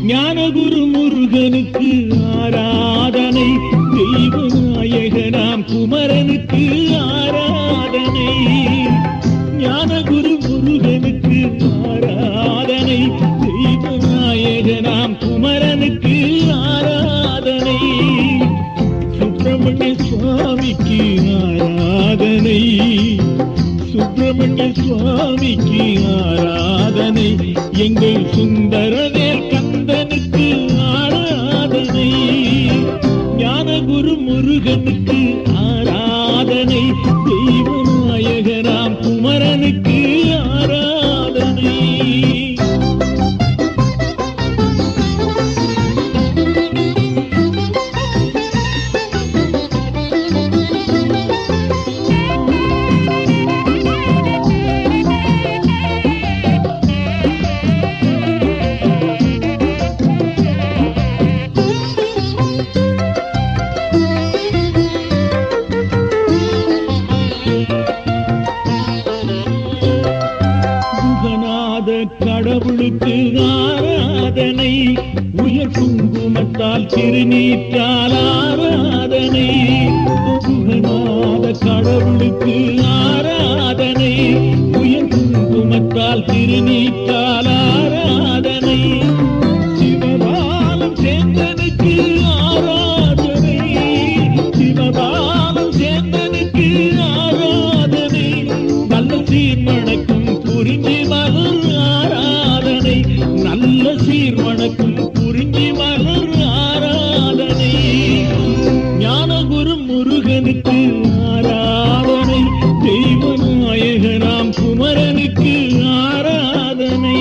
ஞானகுரு முருகனுக்கு ஆராதனை, தெய்வநாயகனாம் குமரனுக்கு ஆராதனை. ஞானகுரு முருகனுக்கு ஆராதனை, தெய்வநாயகனாம் குமரனுக்கு ஆராதனை. சுப்பிரமணிய சுவாமிக்கு ஆராதனை, சுப்பிரமணிய சுவாமிக்கு ஆராதனை. எங்கள் சுந்தரவேல் கந்தனுக்கு ஆராதனை. ஞானகுரு முருகனுக்கு ஆராதனை, தெய்வநாயகனாம் குமரனுக்கு ஆராதனை. கடவுளுக்கு ஆராதனை, உயர் குங்குமத்தால் திருநீற்றால் ஆராதனை. குகநாத கடவுளுக்கு ஆராதனை, உயர் குங்குமத்தால் திருநீற்றால் ஆராதனை. சிவபாலம் சேந்தனுக்கு ஆராதனை, சிவபாலம் சேந்தனுக்கு ஆராதனை. நல்ல சீர்மணக்கும் புரிஞ்சு மலர் ஆராதனை, நல்ல சீர்மணக்கும் புரிஞ்சு மலர் ஆராதனை. ஞானகுரு முருகனுக்கு ஆராதனை, தெய்வநாயகனாம் குமரனுக்கு ஆராதனை.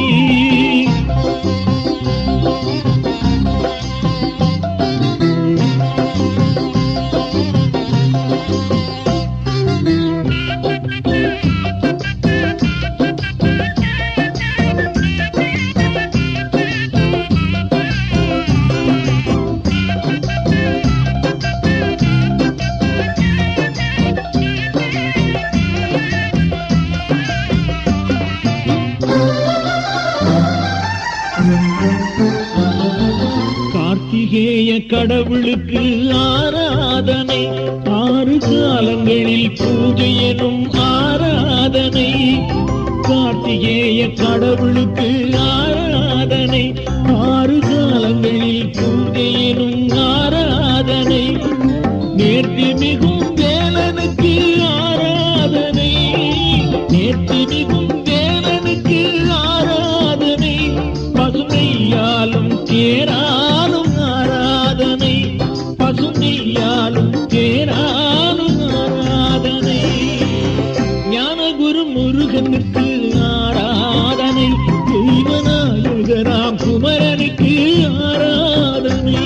கார்த்திகேய கடவுளுக்கு ஆராதனை, ஆறு காலங்களில் பூஜை எனும் ஆராதனை. கார்த்திகேய கடவுளுக்கு ஆராதனை, ஆறு காலங்களில் பூஜை எனும் ஆராதனை. நேர்த்தி மிகும் வேலனுக்கு ஆராதனை, நேர்த்தி மிகும் வேலனுக்கு ஆராதனை. பசுமையாலும் தேராலும் ஆராதனை, பசுமையாலும் தேராலும் ஆராதனை. ஞானகுரு முருகனுக்கு ஆராதனை, தெய்வநாயகனாம் குமரனுக்கு ஆராதனை.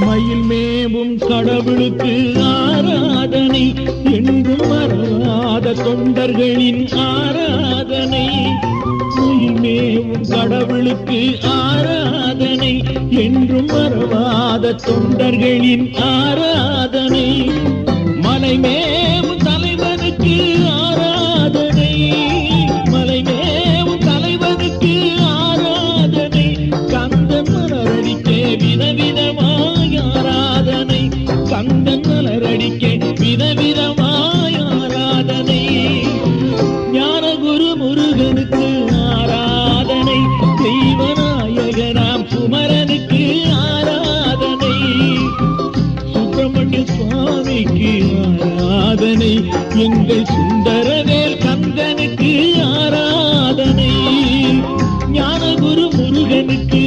மயில் மேவும் கடவுளுக்கு ஆராதனை, என்றும் மறவாத தொண்டர்களின் ஆராதனை. மயில் மேவும் கடவுளுக்கு ஆராதனை, என்றும் மறவாத தொண்டர்களின் ஆராதனை. மலை மேவும் தலைவனுக்கு ஆராதனை, மலை மேவும் தலைவனுக்கு ஆராதனை. கந்தன் மலரடிக்கே விதவிதமாய் ஆராதனை, கந்தன் மலரடிக்கே விதவிதமாய் ஆராதனை. ஞானகுரு முருகனுக்கு ஆராதனை, தெய்வநாயகனாம் குமரனுக்கு ஆராதனை. சுப்பிரமணிய சுவாமிக்கு ஆராதனை, எங்கள் சுந்தரவேல் கந்தனுக்கு ஆராதனை. ஞானகுரு முருகனுக்கு